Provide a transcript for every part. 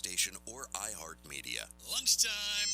station or iHeartMedia. Lunchtime.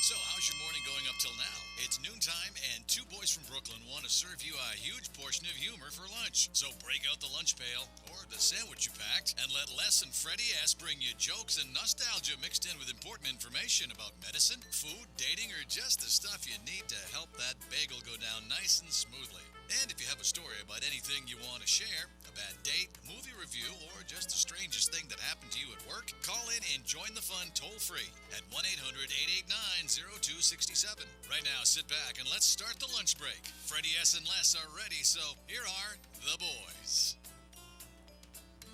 So, how's your morning going up till now? It's noontime, and two boys from Brooklyn want to serve you a huge portion of humor for lunch. So, break out the lunch pail or the sandwich you packed, and let Les and Freddie S bring you jokes and nostalgia mixed in with important information about medicine, food, dating, or just the stuff you need to help that bagel go down nice and smoothly. And if you have a story about anything you want to share, a bad date, movie review, or just the strangest thing that happened to you at work, call in and join the fun toll-free at 1-800-889-0267. Right now, sit back and let's start the lunch break. Freddie S. and Les are ready, so here are the boys.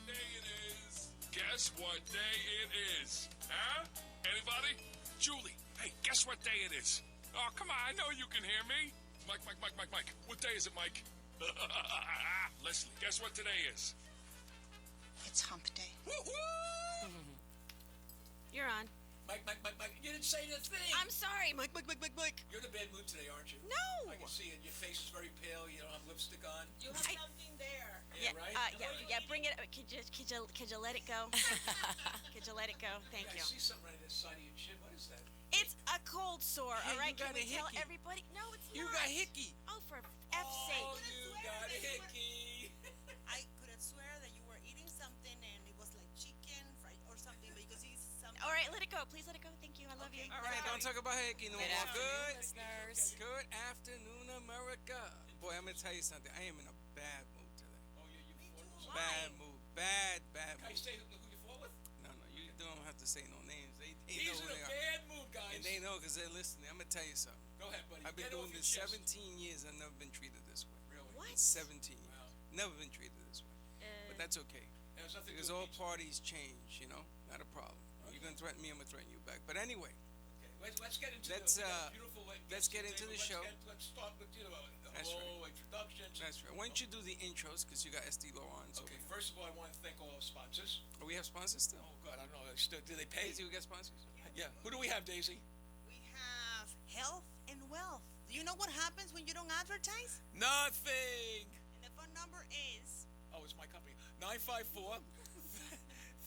Day it is. Guess what day it is? Huh? Anybody? Julie, hey, guess what day it is? Oh, come on, I know you can hear me. Mike. What day is it, Mike? Leslie, guess what today is? It's hump day. Woo-hoo! You're on. Mike, you didn't say the thing. I'm sorry, Mike. You're in a bad mood today, aren't you? No. I can see it. Your face is very pale. You don't have lipstick on. You have something there. Yeah, right? Yeah, bring it. Could you let it go? Could you let it go? Thank I you. see something right in the side of your chin. What is that? It's a cold sore, Hey, all right? you got Can we a tell hickey. everybody? No, it's You not. got hickey. Oh, for F's sake. Oh, you got a hickey. I couldn't swear that you were eating something and it was like chicken fried or something, but you could see something. All right, let it go. Please let it go. Thank you. I love you. All right, don't talk about hickey no more. Good, listeners. good afternoon, America. Boy, I'm gonna tell you something. I am in a bad mood today. Oh, you fought with Bad mood. Bad Can you mood. say who you fought with? No, you don't have to say no names. They He's know in who a they are. bad mood, guys. And they know because they're listening. I'm gonna tell you something. Go ahead, buddy. I've been Get doing off your this chest. 17 years. I've never been treated this way. Really? What? 17 years. Wow. Never been treated this way. But that's okay. There's nothing Because to all it. parties change, you know? Not a problem. You're gonna threaten me, I'm gonna threaten you back. But anyway, Okay, let's get into Let's, we got a beautiful let's guest get today, into but the show. Let's start with That's introductions. that's right. Why don't you do the intros? Because you got Estee Levinson. Okay, first of all, I want to thank all our sponsors. Oh, we have sponsors still? Oh God, I don't know. Do they pay? Daisy, we got sponsors? Yeah. Who do we have, Daisy? We have health and wealth. Do you know what happens when you don't advertise? Nothing. And the phone number is. Oh, it's my company. 954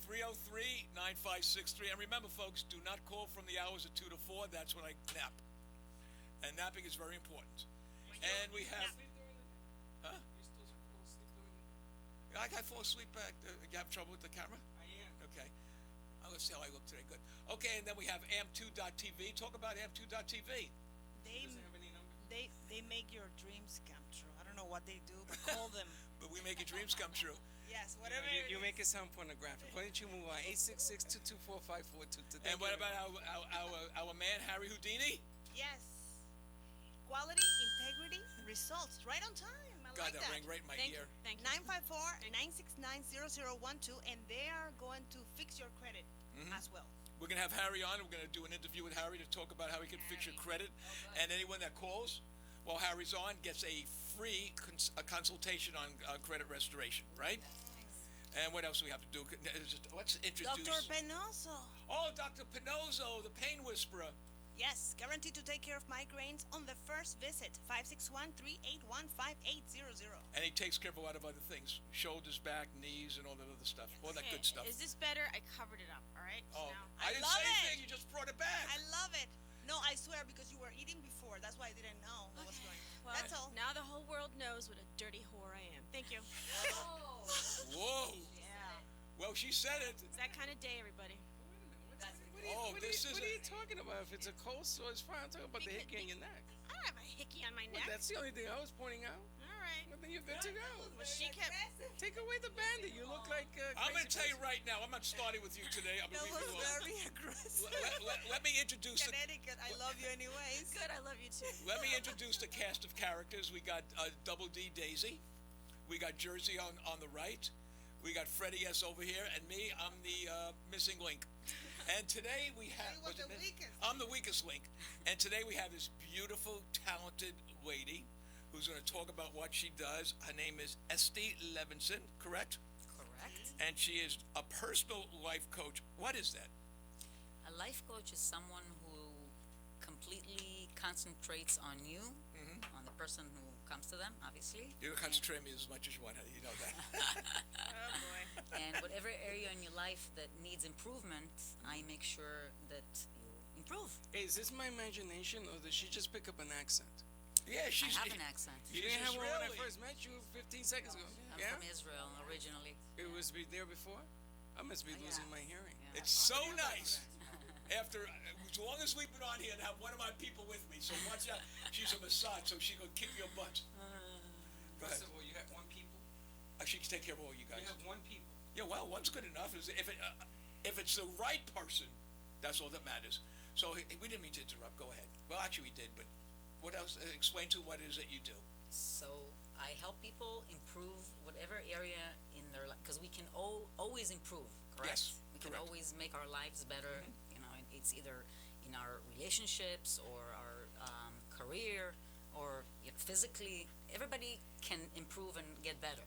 303 9563. And remember, folks, do not call from the hours of 2 to 4. That's when I nap. And napping is very important. And we have. Huh? I fall asleep back. You have trouble with the camera? I am. Okay. Let's see how I look today. Good. Okay, and then we have am2.tv. Talk about am2.tv. They Doesn't have any number. they make your dreams come true. I don't know what they do, but call them. But we make your dreams come true. Yes, whatever. You make it sound pornographic. Why don't you move on? 866-224-542 today. And what about our man, Harry Houdini? Yes. Quality, integrity, results. Right on time. I God, like that that. rang right in my Thank ear. you. Thank you. 954-969-0012, and they are going to fix your credit as well. We're going to have Harry on. We're going to do an interview with Harry to talk about how he can fix your credit. And anyone that calls while Harry's on gets a free consultation on credit restoration, right? And what else do we have to do? Let's introduce. Dr. Penoso. Oh, Dr. Penoso, the pain whisperer. Yes, guaranteed to take care of migraines on the first visit. 561-381-5800. And he takes care of a lot of other things. Shoulders, back, knees, and all that other stuff. All that good stuff. Is this better? I covered it up, all right? Oh, Now, I didn't love say it. anything. You just brought it back. I love it. No, I swear, because you were eating before. That's why I didn't know what was going on. well, That's all. now the whole world knows what a dirty whore I am. Thank you. Whoa. Yeah. Well, she said it. It's that kind of day, everybody. What are you talking about? If it's a cold sore, it's fine. I'm talking about the Because- hickey on your neck. I don't have a hickey on my Well, neck. that's the only thing I was pointing out. All right. Well, then you're good to go. Well, she kept. Take away the bandit. You look like I'm going to tell you right now, I'm not starting with you today. I'm That going to was leave you alone. very aggressive. Let me introduce the, Connecticut, I love you anyways. Good, I love you too. let me introduce the cast of characters. We got Double D Daisy. We got Jersey on the right. We got Freddie S over here, and me. I'm the missing link. And today we have. He was what's the it? weakest. I'm the weakest link. And today we have this beautiful, talented lady who's going to talk about what she does. Her name is Estee Levinson, correct? Correct. And she is a personal life coach. What is that? A life coach is someone who completely concentrates on you, on the person who comes to them, obviously. You're gonna concentrate on me as much as you want, honey. You know that. Oh boy. And whatever area in your life that needs improvement, I make sure that you improve. Hey, is this my imagination, or did she just pick up an accent? Yeah, I she's. have an accent. You didn't have one when I Israeli. first met you 15 seconds ago. I'm Yeah? from Israel originally. It was there before? I must be losing my hearing. Yeah. It's so nice. After as long as we've been on here, to have one of my people with me. So watch out. She's a massage, so she gonna kick your butt. Go ahead. First of all, you have one people. She can take care of all you guys. You have one people. Yeah, well, one's good enough. If it's the right person, that's all that matters. So we didn't mean to interrupt. Go ahead. Well, actually, we did. But what else? Explain to what it is that you do. So I help people improve whatever area in their life, because we can always improve, correct? Yes, we can correct. always make our lives better. You know, it's either in our relationships or our career or physically. Everybody can improve and get better.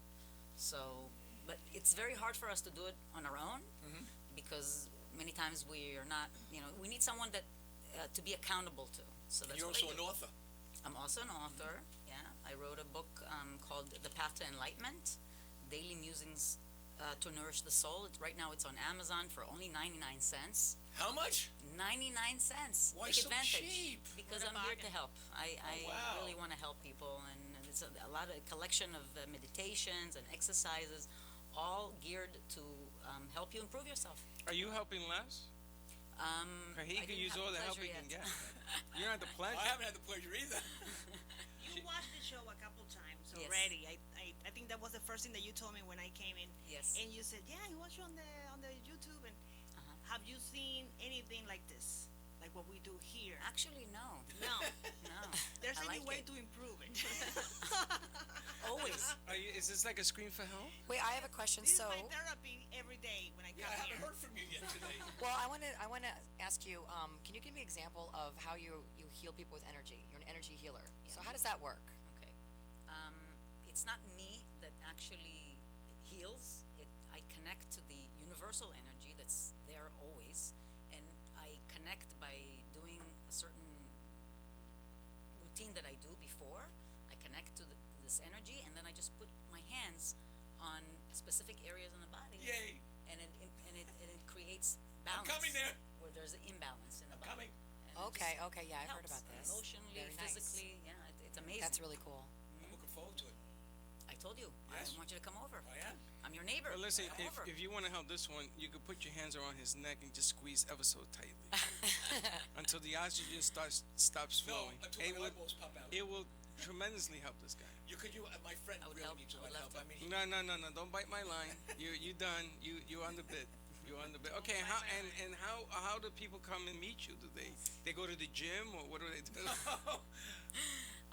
So, but it's very hard for us to do it on our own because many times we are not. We need someone that to be accountable to. So that's You're what I also do. an author. I'm also an author. Yeah, I wrote a book called The Path to Enlightenment: Daily Musings to Nourish the Soul. Right now, it's on Amazon for only 99 cents. How much? 99 cents. Why Take so advantage. cheap? Because What a I'm here to bargain. help. I wow. really want to help people, and it's a lot of collection of meditations and exercises, all geared to help you improve yourself. Are you helping Les? He I could didn't use have all the the help he pleasure can yet. get. You're not the pleasure. I haven't had the pleasure either. You watched the show a couple times Yes. already. I think that was the first thing that you told me when I came in. Yes. And you said, yeah, I watched you on the YouTube. And have you seen anything like this, like what we do here? Actually, no. No. No. There's I any like way it. to improve it. Always. Is this like a scream for help? Wait, I have a question. This So, is my therapy every day when I Yeah, come I haven't here. heard from you yet today. well, I want to ask you. Can you give me an example of how you heal people with energy? You're an energy healer. So how does that work? Okay. It's not me that actually heals. I connect to the universal energy that's there always, and I connect by doing a certain routine that I do before. I connect to this energy, and then I just put my hands on specific areas in the body. Yay. And it creates I'm balance. coming there. Where there's an imbalance in the I'm body. coming. And it Okay, just okay, yeah, I've heard helps about this. Emotionally, Very nice. physically, yeah, it's amazing. That's really cool. I'm looking forward to it. I told you, Yes. I want you to come over. I am. I'm your neighbor. Well, listen, Come over. if you want to help this one, you could put your hands around his neck and just squeeze ever so tightly until the oxygen stops No, flowing. until It my will- eyeballs pop out. It will tremendously help this guy. My friend I would really help- needs a I lot would of help. love I to. mean, No, don't bite my line. You done. You're on the bit. You're on the bit. Okay, how do people come and meet you? Do they go to the gym, or what do they do?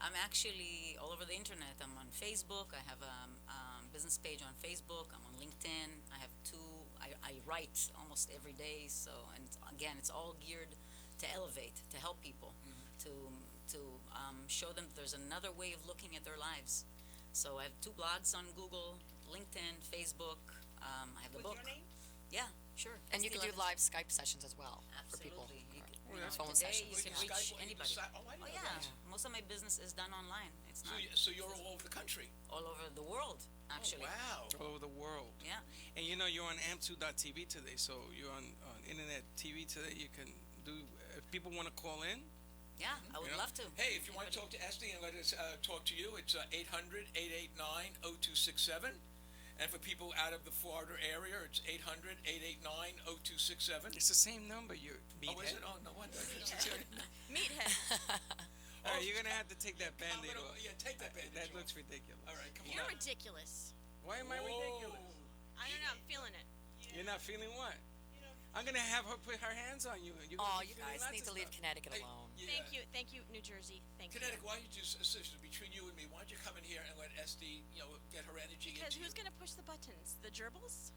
I'm actually all over the internet. I'm on Facebook. I have a business page on Facebook. I'm on LinkedIn. I have I write almost every day. So, and again, it's all geared to elevate, to help people, to show them there's another way of looking at their lives. So I have 2 blogs on Google, LinkedIn, Facebook. I have the With book. your name? Yeah, sure. And you Estee can do Levinson. live Skype sessions as well for people. Absolutely. that's phone Today sessions. you can Skype reach or you anybody. decide- I didn't Oh know yeah, that. most of my business is done online. It's not So you're all over the country. all over the world, actually. Oh, wow. All over the world. Yeah. And you're on amp2.tv today, so you're on internet TV today. You can do, if people want to call in, Yeah, I would Yeah. love to. Hey, if you want to Anybody- talk to Estee and let us talk to you, it's 800-889-0267. And for people out of the Florida area, it's 800-889-0267. it's the same number. You Oh, is it? Oh, no wonder. Meathead. All right, you're gonna have to take that Band-Aid off. Yeah, take that Band-Aid That off. looks ridiculous. All right, come You're on. ridiculous. Why am I ridiculous? I don't know. I'm feeling it. You're not feeling what? I'm gonna have her put her hands on you. You're gonna Oh, be you feeling guys lots need of to leave stuff. Connecticut Hey, alone. yeah. Thank you, New Jersey. Thank Connecticut, you. why don't you just, sister, between you and me, why don't you come in here and let Estee, get her energy Because into who's you? gonna push the buttons? The gerbils?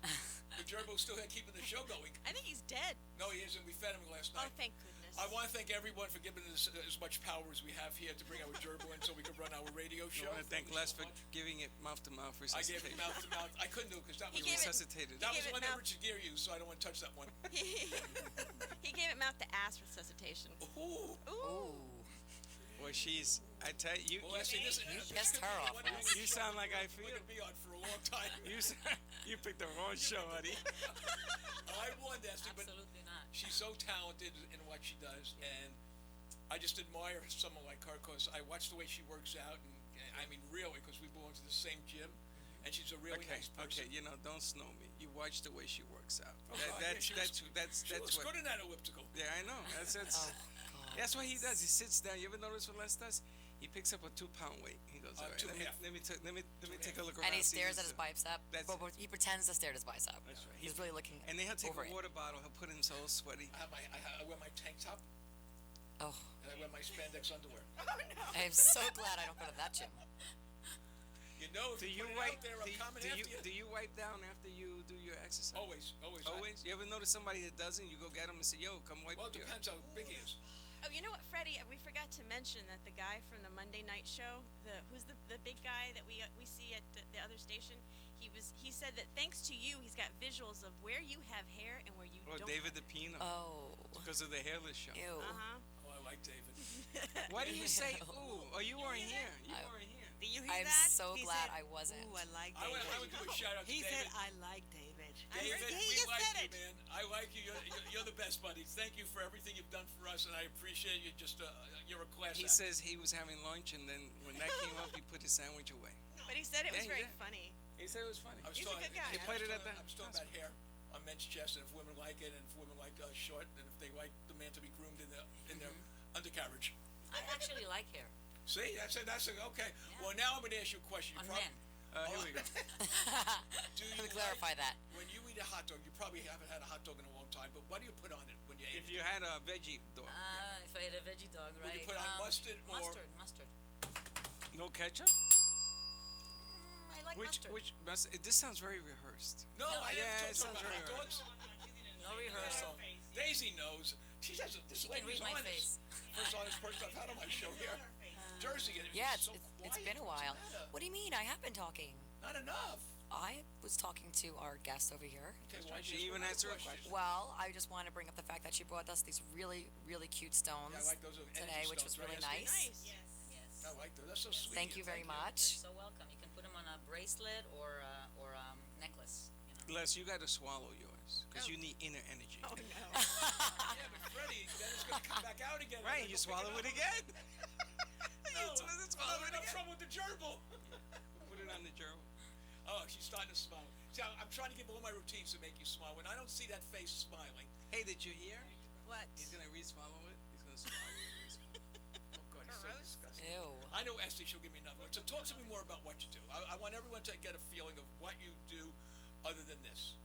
The gerbil's still keeping the show going. I think he's dead. No, he isn't. We fed him last Oh, night. thank goodness. I want to thank everyone for giving us as much power as we have here to bring our gerbil in so we can run our radio I show. want to thank you Les so for much. giving it mouth to mouth I gave resuscitation. it mouth to mouth. I couldn't do it because that He was gave it- Resuscitated. that was gave it one that mouth- Richard Gere used, so I don't want to touch that one. He gave it mouth to ass resuscitation. Ooh. Ooh. Ooh. Well, she's. I tell you, Well, actually, this pissed her off, Wes. you sound like I feel. We're gonna be on for a long time. You picked the wrong show, buddy. I warned Estee, but Absolutely not. she's so talented in what she does, and I just admire someone like her because I watch the way she works out, and I mean, really, because we belong to the same gym, and she's a really Okay, nice person. okay, don't snow me. You watch the way she works out. Oh, God, yeah, she That's She looks what. good in that elliptical. Yeah, I know. That's what he does. He sits down. You ever notice what Les does? He picks up a 2-pound weight. He goes, all right, 2.5. let me take a look around. And he see stares this at his stuff." bicep. That's But he pretends to stare at his bicep. That's right. He's really looking. And then he'll take over a it. water bottle. He'll put himself sweaty. I wear my tank top, Oh, and I wear my spandex underwear. I am so glad I don't go to that gym. You know, if Do you you put it wipe? out there, I'm coming after you. Do you wipe down after you do your exercise? Always. Always. You ever notice somebody that doesn't? You go get them and say, "Yo, come wipe Well, it your." depends how big he is. Oh, you know what, Freddie? We forgot to mention that the guy from the Monday night show, who's the big guy that we see at the other station. He said that thanks to you, he's got visuals of where you have hair and where you Or don't. David have DePino. Oh, Because of the hairless show. ew. Uh huh. Oh, I like David. Why do you say Ew. ooh? Oh, you weren't here. You I- weren't here. Did you hear I'm that? so He glad said, I wasn't. Ooh, I like I David. would do a shout out to He David. said, I like David. David, He we just like said you, it. man. I like you. You're the best, buddy. Thank you for everything you've done for us, and I appreciate you. You're a class He act. says he was having lunch, and then when that came up, he put his sandwich away. But he said it was Yeah, very yeah. funny. He said it was funny. I was He's a talking- good guy. He I played was it at talking- the I was talking about hair on men's chest, and if women like it, and if women like short, and if they like the man to be groomed in their undercarriage. I actually like hair See, that's okay. Well, now I'm going to ask you a question. on You men. Here we go. Do you Let me clarify that. When you eat a hot dog, you probably haven't had a hot dog in a long time, but what do you put on it when you eat If it? you had a veggie dog, If I had a veggie dog, Would right? you put on mustard or- Mustard. no ketchup. I like mustard. This sounds very rehearsed. No, I yeah, didn't it talk sounds about very hot dogs. No rehearsal. Daisy knows. She says this You can lady's read my honest. face. First honest person I've had on my show here. Jersey, and Yeah, it's so it's quiet. been a What's while. the matter? What do you mean? I have been talking. Not enough. I was talking to our guest over here. Okay, why well, she just even one answer a question. question? Well, I just wanted to bring up the fact that she brought us these really, really cute stones Yeah, I like those today, energy which was stones, really right, Estee? nice. Yes. I like those. That's so sweet. Thank you very much. You're so welcome. You can put them on a bracelet or necklace. Les, you got to swallow yours because you need inner energy. Oh no. Yeah, but Freddie, then it's going to come back out again. Right, I'm you gonna swallow pick it up. again. No, You swallow I'm having it enough again. trouble with the gerbil. Put it on the gerbil. Oh, she's starting to smile. See, I'm trying to give all my routines to make you smile. When I don't see that face smiling, Hey, did you hear? What? He's gonna re-swallow it. He's gonna swallow it. oh God, he's so disgusting. Ew. I know Estee, she'll give me another one. So talk to me more about what you do. I want everyone to get a feeling of what you do other than this.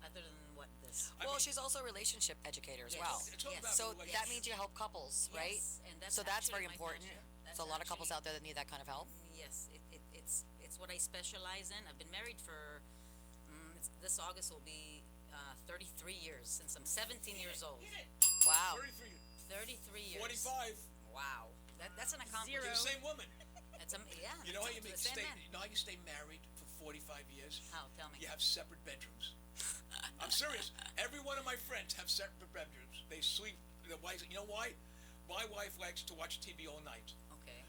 Other than what this. Well, she's also a relationship educator as Yes. well. Talk Yes. about So the that means you help couples, right? Yes, and that's So that's actually very my important. passion. That's So a lot of couples actually- out there that need that kind of help. Yes, it's what I specialize in. I've been married for this August will be 33 years since I'm 17 years old. Wow. 33, 33 years. 45, Wow, that's an accomplishment. to the same woman. That's yeah. You know how to you the make same stay? man. You know how you stay married for 45 years? How? Tell me. You have separate bedrooms. I'm serious. Every one of my friends have separate bedrooms. They sleep. The wife. You know why? My wife likes to watch TV all night. Okay.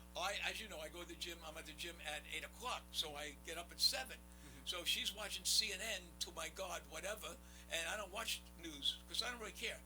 As you know, I go to the gym. I'm at the gym at 8:00, so I get up at 7. So she's watching CNN to my God, whatever, and I don't watch news because I don't really care.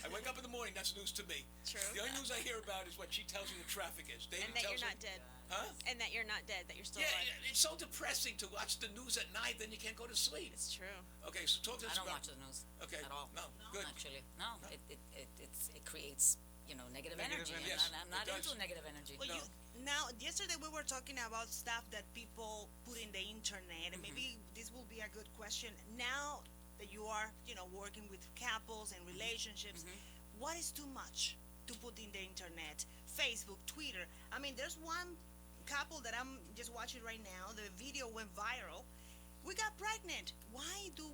I wake up in the morning, that's news to me. True. The only news I hear about is what she tells me the traffic is. David And that tells you're me, not dead. Huh? And that you're not dead. That you're still Yeah, alive. it's so depressing to watch the news at night, then you can't go to sleep. It's true. Okay, so talk to us I don't about... watch the news Okay, at all. no, good. Actually, no. It creates negative Negative energy, energy. and Yes, I'm not it does. into negative energy. Well, No. now, yesterday we were talking about stuff that people put in the internet, and maybe this will be a good question. Now that you are, working with couples and relationships, what is too much to put in the internet? Facebook, Twitter. I mean, there's one couple that I'm just watching right now. The video went viral. We got pregnant. Why do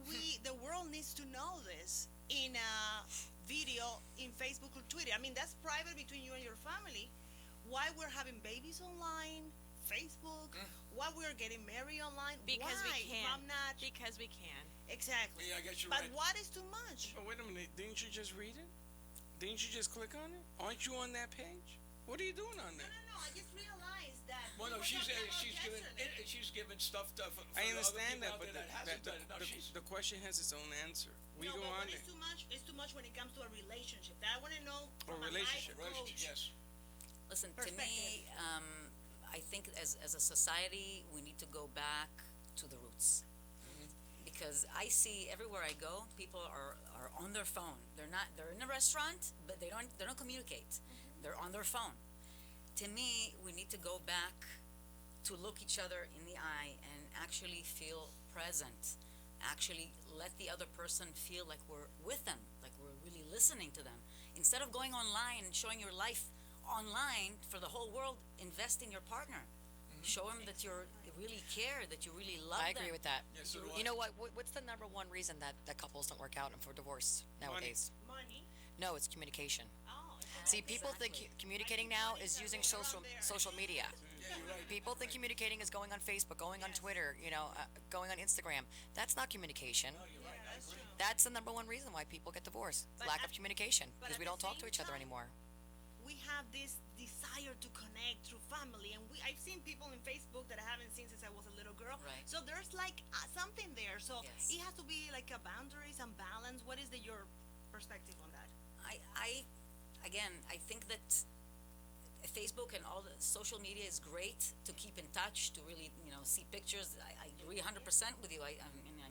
the world needs to know this in a video in Facebook or Twitter? I mean, that's private between you and your family. Why we're having babies online, Facebook, why we're getting married online? Because why? we can. If I'm not Because we can. exactly. Yeah, I guess you're But right. what is too much? Oh, wait a minute. Didn't you just read it? Didn't you just click on it? Aren't you on that page? What are you doing on there? No, I just realized that. Well, no, we were talking about she's given stuff to, for I the other understand people that, out but there that hasn't done it. No, the question has its own answer. We no, go but on when there. it's too much when it comes to a relationship. That I want to know Or from a relationship. life coach. Yes. Listen, to me, I think as a society, we need to go back to the roots. Because I see everywhere I go, people are on their phone. They're in a restaurant, but they don't communicate. They're on their phone. To me, we need to go back to look each other in the eye and actually feel present. Actually let the other person feel like we're with them, like we're really listening to them. Instead of going online and showing your life online for the whole world, invest in your partner. Show them that you really care, that you really love them. I agree with that. Yes, so do You I. know what? What's the number one reason that couples don't work out and for divorce nowadays? Money. No, it's communication. Oh, See, people think communicating now is using social media. Yeah, you're right. People think communicating is going on Facebook, going on Twitter, going on Instagram. That's not communication. No, you're right. I agree. That's the number one reason why people get divorced. But Lack at- of communication, but because at we the don't talk to same each other time- anymore. we have this desire to connect through family, and I've seen people in Facebook that I haven't seen since I was a little girl. Right. So there's like something there. So Yes. it has to be like a boundary, some balance. What is your perspective on that? I think that Facebook and all the social media is great to keep in touch, to really, see pictures. I agree 100% with you. I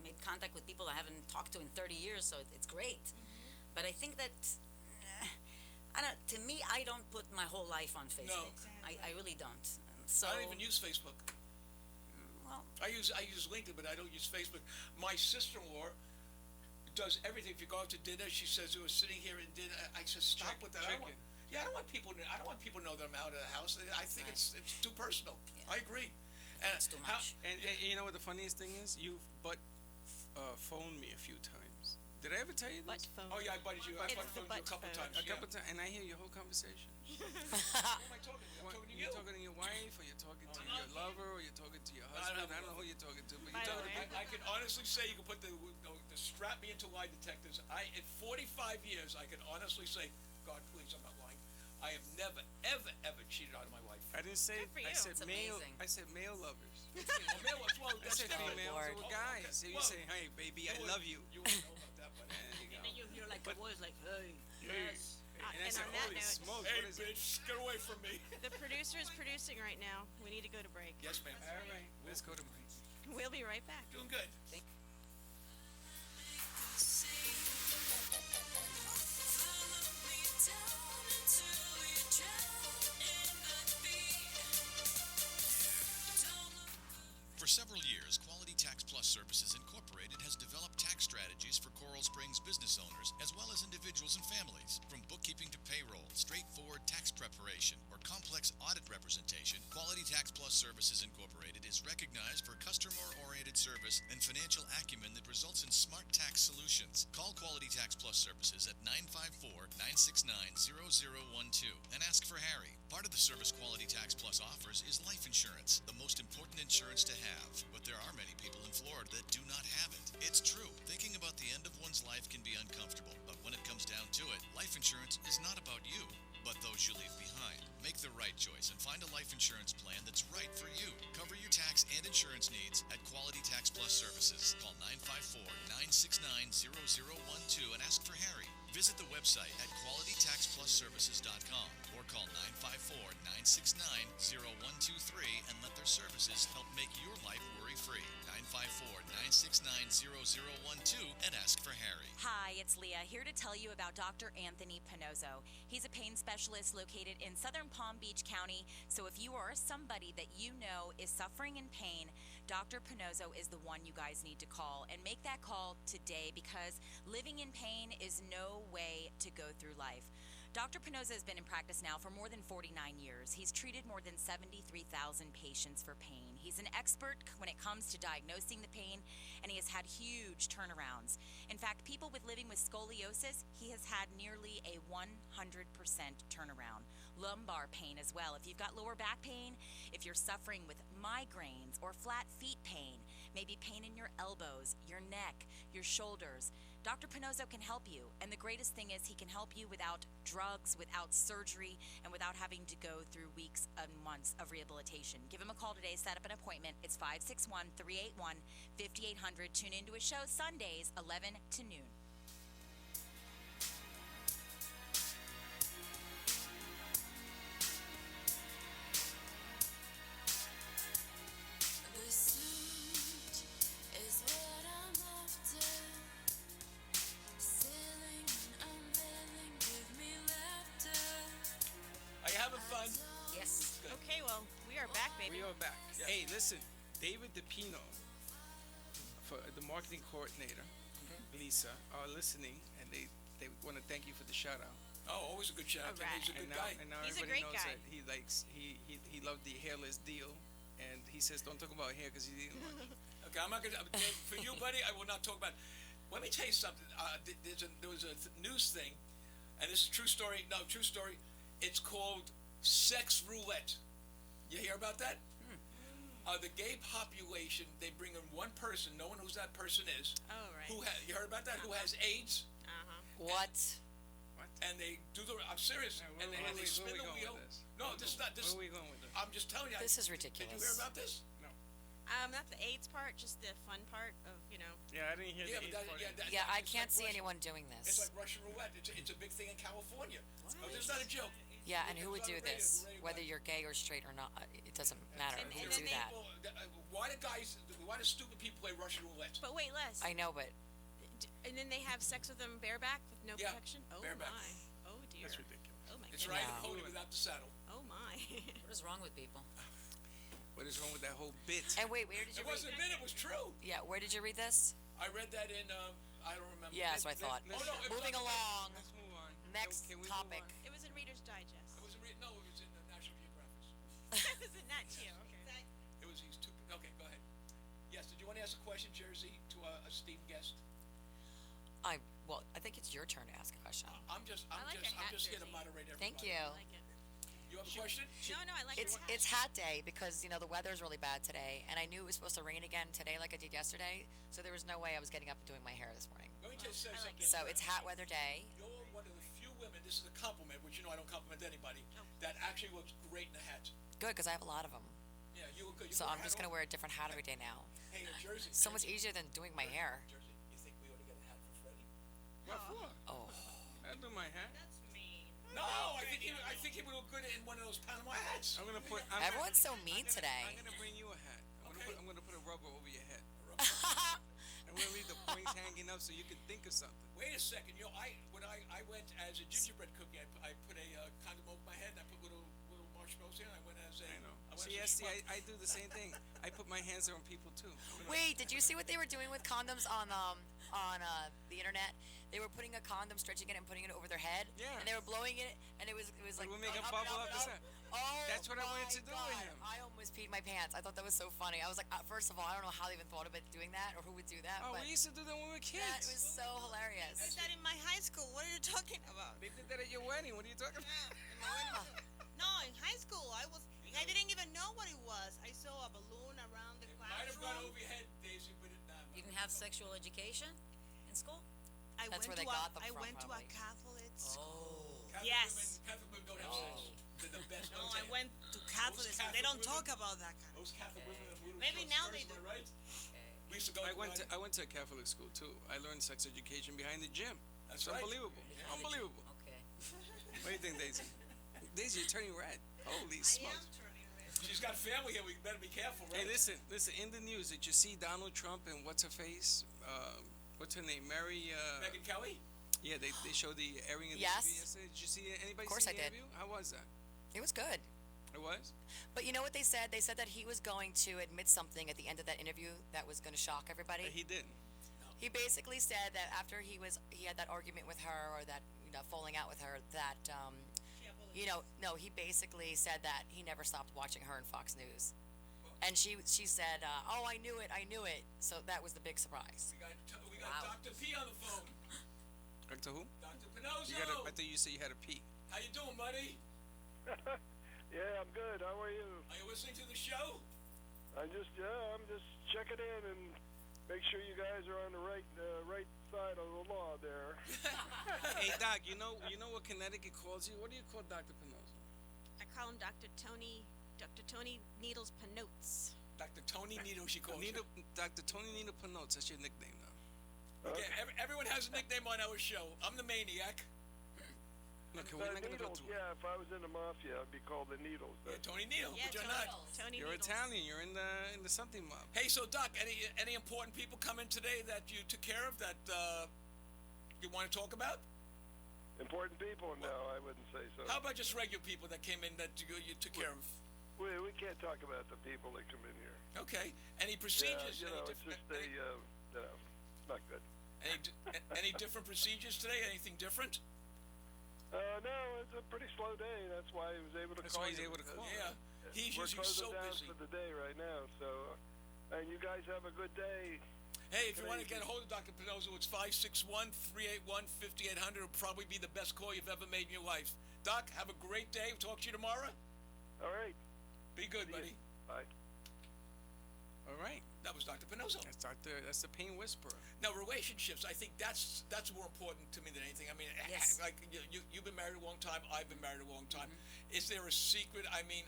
made contact with people I haven't talked to in 30 years, so it's great. But I think that, to me, I don't put my whole life on Facebook. Exactly. I really don't. So, I don't even use Facebook. well, I use LinkedIn, but I don't use Facebook. My sister-in-law does everything. If you go out to dinner, she says, "We were sitting here and dinner." I said, "Stop with that." I don't want people to know that I'm out of the house. I think Right. it's too personal. Yeah. I agree. And it's too much. And you know what the funniest thing is? You've phoned me a few times. Did I ever tell you this? phone. Oh yeah, I butted you. I It's butted the you a butt couple phone. times. A Yeah. couple times, and I hear your whole conversation. Who am I talking to? I'm talking to you. You're talking to your wife, or you're talking to your lover, or you're talking to your husband. I don't know who you're talking to, but By you're the talking way. to I can honestly say you can put the strap me into lie detectors. In 45 years, I can honestly say, God, please, I'm not lying. I have never, ever, ever cheated on my wife. I didn't say. Good for I you. said It's male. amazing. I said male lovers. Well, I that's said different. females Lord. or Oh, guys. okay. So you Well, say, "Hey, baby, I love you." You wouldn't know about that, but There you go. And then you hear like But- a voice like, "Hey, yes." And I And said, on that "Holy note- smokes, hey, what is it?" bitch, get away from me. The producer is producing right now. We need to go to break. Yes, ma'am. All right, let's go to break. We'll be right back. Doing good. For several years, Quality Tax Plus Services Incorporated has developed tax strategies for Coral Springs business owners, as well as individuals and families. From bookkeeping to payroll, straightforward tax preparation, or complex audit representation, Quality Tax Plus Services Incorporated is recognized for customer-oriented service and financial acumen that results in smart tax solutions. Call Quality Tax Plus Services at 954-969-0012 and ask for Harry. Part of the service Quality Tax Plus offers is life insurance, the most important insurance to have. But there are many people in Florida that do not have it. It's true. Thinking about the end of one's life can be uncomfortable, but when it comes down to it, life insurance is not about you, but those you leave behind. Make the right choice and find a life insurance plan that's right for you. Cover your tax and insurance needs at Quality Tax Plus Services. Call 954-969-0012 and ask for Harry. Visit the website at qualitytaxplusservices.com or call 954-969-0123 and let their services help make your life worry-free. 954-969-0012 and ask for Harry. Hi, it's Leah here to tell you about Dr. Anthony Pinozzo. He's a pain specialist located in southern Palm Beach County, so if you are somebody that you know is suffering in pain, Dr. Pinozzo is the one you guys need to call, and make that call today because living in pain is no way to go through life. Dr. Pinozzo has been in practice now for more than 49 years. He's treated more than 73,000 patients for pain. He's an expert when it comes to diagnosing the pain, and he has had huge turnarounds. In fact, people living with scoliosis, he has had nearly a 100% turnaround. Lumbar pain as well. If you've got lower back pain, if you're suffering with migraines or flat feet pain, maybe pain in your elbows, your neck, your shoulders, Dr. Pinozzo can help you, and the greatest thing is he can help you without drugs, without surgery, and without having to go through weeks and months of rehabilitation. Give him a call today, set up an appointment. It's 561-381-5800. Tune into his show Sundays, 11 to noon. Are you having fun? Yes. Good. Okay, well, we are back, baby. We are back. Yes. Hey, listen, David DePino, for the marketing coordinator, Lisa, are listening, and they want to thank you for the shout out. Oh, always a good shout. All right. He's a good And guy. now He's a everybody great knows guy. that he loved the hairless deal, and he says don't talk about hair because he didn't watch. Okay, I'm not gonna. For you, buddy, I will not talk about. Let me tell you something. There was a news thing, and this is true story. No, true story. It's called sex roulette. You hear about that? The gay population, they bring in one person, no one who that person is. Oh, right. You heard about that? Who has AIDS? What? And they do the. I'm serious. Yeah, and they spin the wheel. No, this is not. This. Where are we going with this? I'm just telling you. This is Did you ridiculous. hear about this? Not the AIDS part, just the fun part of, Yeah, I didn't hear Yeah, the but part. Yeah, I it's can't like see Russian- anyone doing It's this. like Russian roulette. It's a big thing in California. Oh, this is not a joke. Yeah, and It who was would on do the radio, this? the radio Whether guy. you're gay or straight or not, it doesn't matter. And- Who and would then do that? Why do stupid people play Russian roulette? But wait, Les. I know, but And then they have sex with them bareback with no Yeah, protection? Oh, bareback. my. Oh, dear. That's ridiculous. Oh, my It's goodness. right No. pony without the saddle. Oh, my. What is wrong with people? What is wrong with that whole bit? and wait, where did you It read? wasn't a bit. It was true. Yeah, where did you read this? I read that in. I don't remember. Yeah, that's what I thought. Oh, no, it was Moving on- along. Let's move on. Next Can we move topic. on? It was in Reader's Digest. It was no. It was in the National Geographic. It was in Nat Geo. Okay. It was these two. Okay, go ahead. Yes. Did you want to ask a question, Jersey, to a esteemed guest? Well, I think it's your turn to ask a question. I'm just I like your I'm hat, just here to Jersey. moderate everybody. Thank you. I like it. You have a question? No, I like It's your hat. it's hat day because the weather's really bad today, and I knew it was supposed to rain again today, like it did yesterday. So there was no way I was getting up and doing my hair this morning. Let me just say I like something. So it's hat weather day. You're one of the few women. This is a compliment, which I don't compliment anybody. That actually looks great in a hat. Good, because I have a lot of them. Yeah, you look good. You So wear I'm a just hat gonna all- wear a different hat every day now. Hey, in Jersey. So much easier than doing my hair. Jersey, you think we ought to get a hat for Freddie? What for? Oh, I'll do my hat. That's mean. No, I think he would look good in one of those Panama hats. I'm gonna put. everyone's so mean I'm today. gonna bring you a hat. Okay. I'm gonna put a rubber over your head. I'm gonna leave the points hanging up so you can think of something. Wait a second. When I went as a gingerbread cookie, I put a condom over my head and I put little marshmallows in. I went as a. I know. I went See, as a Estee, schmuck. I do the same thing. I put my hands on people too. Wait, did you see what they were doing with condoms on the internet? They were putting a condom, stretching it, and putting it over their head. Yeah. And they were blowing it, and it was like. We'll make a up and bubble up up and the side. Oh, That's what I wanted to do my with God. him. I almost peed my pants. I thought that was so funny. I was like, first of all, I don't know how they even thought about doing that or who would do that. Oh, but we used to do that when we were kids. that was so hilarious. Did that in my high school. What are you talking about? They did that at your wedding. What are you talking about? No, in high school, I didn't even know what it was. I saw a balloon around the It might have gone classroom. over your head, Daisy, but it not. You didn't have sexual education in school? I That's went where they to got them I from, went to a probably. Catholic school. Yes. Yes. Catholic women don't have sex. They're the best. No, don't I they? went to Catholic school. They don't talk about that kind of. Those Catholic women have little Maybe short now skirts, they am do. I right? We used to go. I went to a Catholic school too. I learned sex education behind the gym. That's It's right. unbelievable. Unbelievable. Okay. What do you think, Daisy? Daisy, you're turning red. Holy smokes. turning red. She's got family here. We better be careful, right? Hey, listen. In the news, did you see Donald Trump and what's her face? What's her name? Mary. Megyn Kelly. Yeah, they showed the airing of Yes. the interview yesterday. Did you see it? Anybody Of course see the I did. interview? How was that? It was good. It was? But you know what they said? They said that he was going to admit something at the end of that interview that was going to shock everybody. But he didn't. He basically said that after he had that argument with her or that falling out with her that no, he basically said that he never stopped watching her in Fox News. And she said, "Oh, I knew it. So that was the big surprise. We got Wow. Dr. P on the phone. Dr. who? Dr. Pinozzo. I thought you said you had a pee. How you doing, buddy? Yeah, I'm good. How are you? Are you listening to the show? I'm just checking in and make sure you guys are on the right side of the law there. Hey, Doc, you know what Connecticut calls you? What do you call Dr. Pinoza? I call him Dr. Tony Needles Panotes. Dr. Tony Needle, she calls Needle, you. Dr. Tony Needle Pinoza. That's your nickname now. Okay, everyone has a nickname on our show. I'm the maniac. Look, we're not gonna go Needles, through. yeah, if I was in the mafia, I'd be called the Needles. Yeah, Tony Needle, Yeah, but you're not. Tony You're Needles. Italian. You're in the something mob. Hey, so Doc, any important people come in today that you took care of that you want to talk about? Important people? No, I wouldn't say so. How about just regular people that came in that you took care of? We can't talk about the people that come in here. Okay. Any procedures? Yeah, it's just not good. Any different procedures today? Anything different? No, it's a pretty slow day. That's why he was able to That's call why he's you. able to call. Yeah. He's We're usually closing so down busy. for the day right now. So, and you guys have a good day. Hey, if you want to get a hold of Dr. Pinoza, it's 561-381-5800. It'll probably be the best call you've ever made in your life. Doc, have a great day. We'll talk to you tomorrow. All right. Be good, buddy. Bye. All right. That was Dr. Pinoza. That's the pain whisperer. Now, relationships, I think that's more important to me than anything. I mean, Yes. like you've been married a long time. I've been married a long time. Is there a secret? I mean,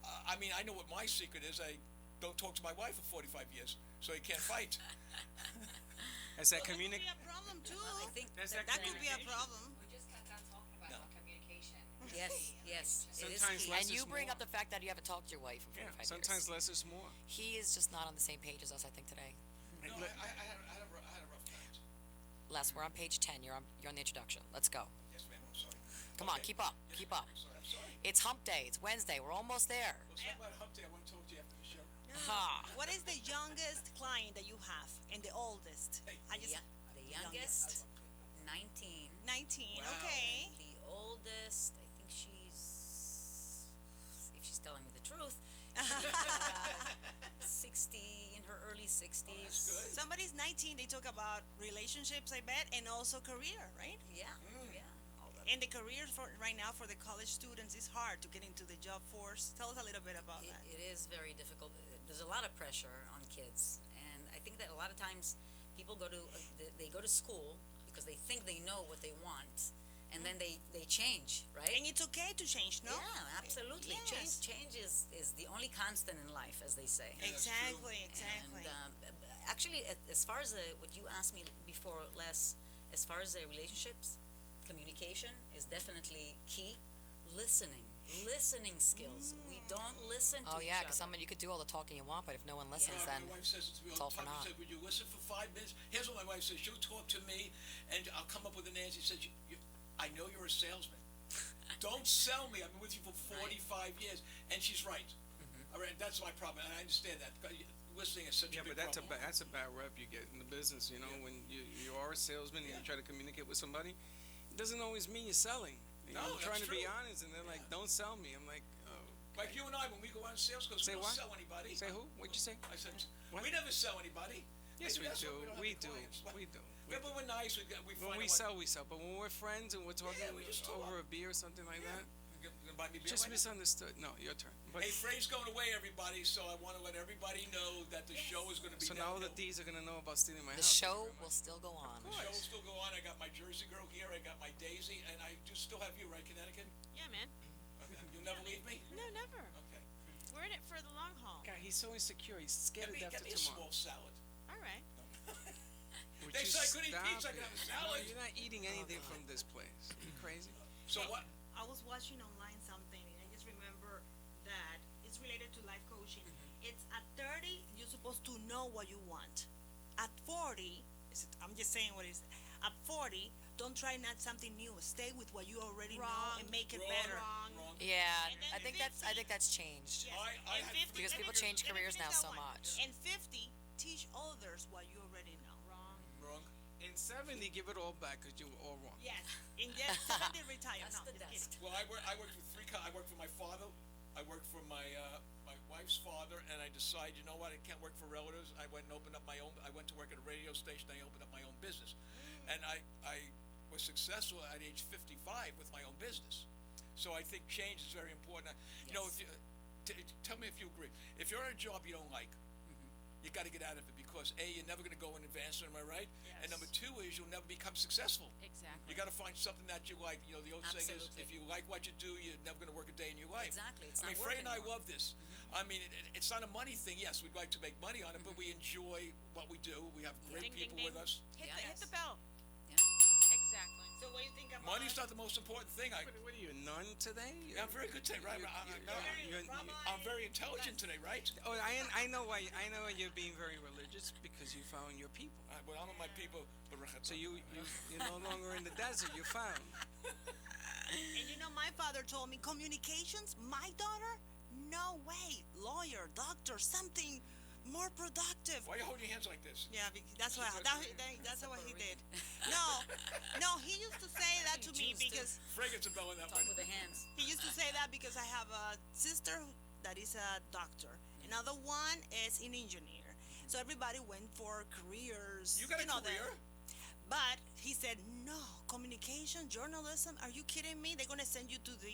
I know what my secret is. I don't talk to my wife for 45 years, so you can't fight. That's that That could communic. be a problem too. I think That's that could be a problem. We just got done talking about communication. yes, yes. It is Sometimes key. less And you is bring more. up the fact that you haven't talked to your wife in 45 Yeah. years. Sometimes less is more. He is just not on the same page as us, I think, today. No, I had a rough time. Les, we're on page 10. You're on the introduction. Let's go. Yes, ma'am. I'm sorry. Come on, keep up. Yes, Keep ma'am. up. I'm sorry. It's hump day. It's Wednesday. We're almost there. Well, something about hump day I want to talk to you after the show. Ha. What is the youngest client that you have and the oldest? I just Yeah, the youngest, 19. 19. Wow. Okay. The oldest, I think if she's telling me the truth, 60, in her early 60s. Good. Somebody's 19. They talk about relationships, I bet, and also career, right? Yeah, yeah. All that. And the career for right now for the college students is hard to get into the job force. Tell us a little bit about that. It is very difficult. There's a lot of pressure on kids, and I think that a lot of times people go to school because they think they know what they want, and then they change, right? And it's okay to change, no? Yeah, absolutely. Yes. Change is the only constant in life, as they say. Exactly, And exactly. actually, as far as what you asked me before, Les, as far as the relationships, communication is definitely key. Listening skills. We don't listen to Oh, each yeah, other. because you could do all the talking you want, but if no one listens, Yeah, then my wife says it to me it's all all the for time. naught. She said, would you listen for 5 minutes? Here's what my wife says. She'll talk to me, and I'll come up with an answer. She says, I know you're a salesman. Don't sell me. I've been with you for 45 years. And she's right. All right, that's my problem, and I understand that. Listening is such Yeah, a big but problem. that's a bad rep you get in the business. You know, when you are a salesman and you try to communicate with somebody, it doesn't always mean you're selling. No, You're trying that's to be true. honest, and they're like, "Don't sell me." I'm like, "Oh." Like you and I, when we go on sales calls, Say we don't what? sell anybody. Say who? What'd you say? I said, What? we never sell anybody. Yes, Maybe we that's do. why don't have We any do. clients. We do. Yeah, but we're nice. We When find we out sell, we sell. But when we're friends and we're talking Yeah, we just talk. over a beer or something like that, You gonna buy me beer just right now? misunderstood. No, your turn. But Hey, Frey's going away, everybody, so I want to let everybody know that the show is going to be so now the downhill. D's are gonna know about stealing my the house. show will still go on. The show will still go on. I got my Jersey girl here. I got my Daisy, and I do still have you, right, Connecticut? Yeah, man. Okay. You'll never leave me? No, never. Okay. We're in it for the long haul. God, he's so insecure. He's scared to death Get of me a tomorrow. small salad. All right. Would They you say I couldn't eat stop pizza, I could it? have a salad. No, you're not eating anything from this place. You crazy? So what? I was watching online something, and I just remember that it's related to life coaching. It's at 30, you're supposed to know what you want. At 40, I'm just saying what it is. At 40, don't try not something new. Stay with what you already know Wrong. and make it Wrong. better. Wrong. Wrong. Yeah, And then I think that's changed. Yes. I And had 50 Because let me people finish- change let me careers finish now that so one. much. And 50, teach others what you already know. Wrong. Wrong. In 70, give it all back because you were all wrong. Yes. And yes, 70 retire. That's No, the just best. kidding. Well, I worked with I worked for my father. I worked for my wife's father, and I decided, you know what, I can't work for relatives. I went and opened up my own. I went to work at a radio station. I opened up my own business, and I was successful at age 55 with my own business. So I think change is very important. You know, if you tell me if you agree. If you're at a job you don't like, you got to get out of it because A, you're never going to go in advancement, am I right? Yes. And number two is you'll never become successful. Exactly. You got to find something that you like. You know, the old saying is, Absolutely. if you like what you do, you're never going to work a day in your life. Exactly. It's I mean, not Frey work and I anymore. love this. I mean, it's not a money thing. Yes, we'd like to make money on it, but we enjoy what we do. We have great Ding, ding, people with ding. us. Hit, Yeah. hit the bell. Yeah. Exactly. So what do you think about Money's not the most important thing. What are you, a nun today? Yeah, I'm very good today, right? I'm very intelligent today, right? Oh, I know why you're being very religious because you found your people. Well, I'm with my people. So you're no longer in the desert. You're found. And you know, my father told me communications. My daughter, no way. Lawyer, doctor, something more productive. Why are you holding your hands like this? Yeah, that's what he did. No, he used to say that to me because Frey gets a bell in that Talk one. with the hands. he used to say that because I have a sister that is a doctor. Another one is an engineer. So everybody went for careers. You got a know, career? But he said, no, communication, journalism, are you kidding me? They're going to send you to the,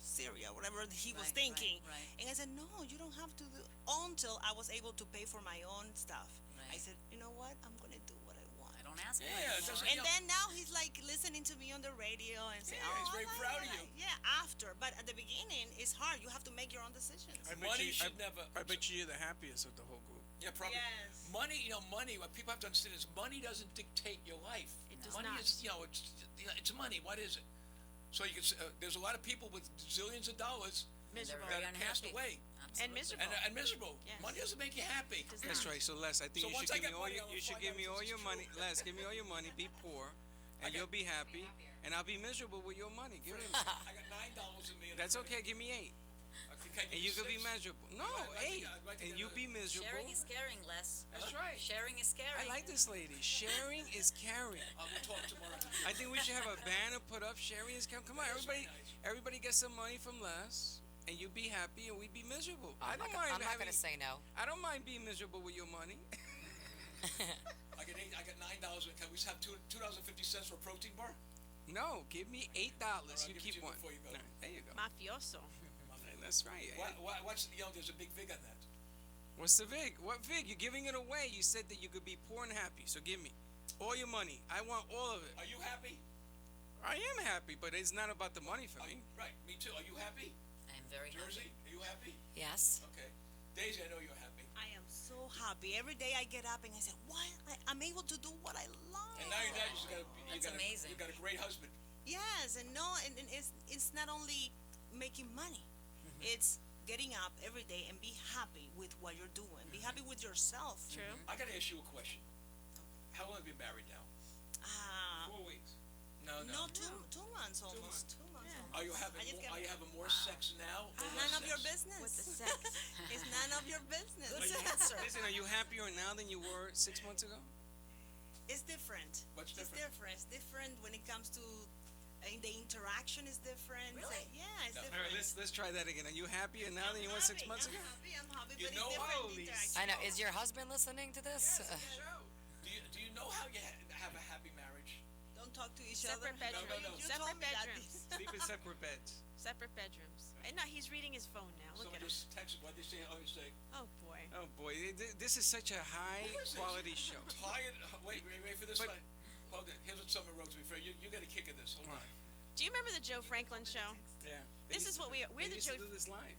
Syria, whatever he was Right, thinking. right. And I said, no, you don't have to do, until I was able to pay for my own stuff. I Right. said, you know what? I'm going to do what I want. I don't ask Yeah, for it anymore. doesn't- And then now he's like listening to me on the radio and saying, Yeah, oh, he's very I like proud that. of you. Yeah, after. But at the beginning, it's hard. You have to make your own decisions. Money should never. I bet you're the happiest of the whole group. Yeah, probably. Yes. Money. What people have to understand is money doesn't dictate your life. It does Money not. is, it's money. What is it? So you can. There's a lot of people with zillions of dollars Miserable. that Very have passed unhappy. away And Absolutely. miserable. and miserable. Yes. Money doesn't make you happy. Does That's not. right. So Les, I think So you once should I give me get all money, your, I'll you should find give out me if all this your is money. true. Les, give me all your money. Be poor, and you'll be happy, and I'll be miserable with your money. Give it to me. I got $9 in me. That's okay. Give me 8, and you could be miserable. No, I'd 8, like to and get you a- be miserable. Sharing is caring, Les. That's right. Sharing is I caring. like this lady. Sharing is caring. We'll talk tomorrow. I think we should have a banner put up. Sharing is caring. Come on, That's everybody. very nice. Everybody get some money from Les, and you be happy, and we be miserable. I don't mind I'm not having. going to say no. I don't mind being miserable with your money. I got $9 in. Can we just have $2.50 for a protein bar? No, give me $8. I'll You give it to keep you one. before you go. All right, there you go. Mafioso. That's right. What's there's a big vig on that. What's the vig? What vig? You're giving it away. You said that you could be poor and happy. So give me all your money. I want all of it. Are you happy? I am happy, but it's not about the money for me. Right, me too. Are you happy? I am very Jersey, happy. are you happy? Yes. Okay. Daisy, I know you're happy. I am so happy. Every day I get up and I say, what? I'm able to do what I love. And now you just got That's amazing. You got a great husband. Yes, and it's not only making money. It's getting up every day and be happy with what you're doing. Be happy with yourself. True. I got to ask you a question. How long have you been married now? 4 weeks. No. No, 2 months almost. 2 months almost. Are you having I just more, got- are you having more sex now? Or None less of your sex? business. With the sex. It's none of your business. Listen, are you happier now than you were 6 months ago? It's different. What's It's different? different. It's different when it comes to the interaction is different. Really? Yeah, it's No. All different. right, let's try that again. Are you happier now than you were 6 months ago? I'm happy, You but know it's how different these- interaction. I know. Is your husband listening to this? Do you know how you have a happy marriage? Don't talk to each Separate other. bedrooms. no. You Separate told me that. bedrooms. Sleep in separate beds. Separate bedrooms. And no, he's reading his phone now. Look Someone at him. just texted. What they say? Oh, you say. Oh boy. Oh boy, this is such a high Who is this? quality show. Tired. Wait for this But- one. Hold it. Here's what someone wrote to me. You get a kick of this. Hold on. Do you remember the Joe Franklin show? Yeah. This is what we're They the used Joe. to do this live.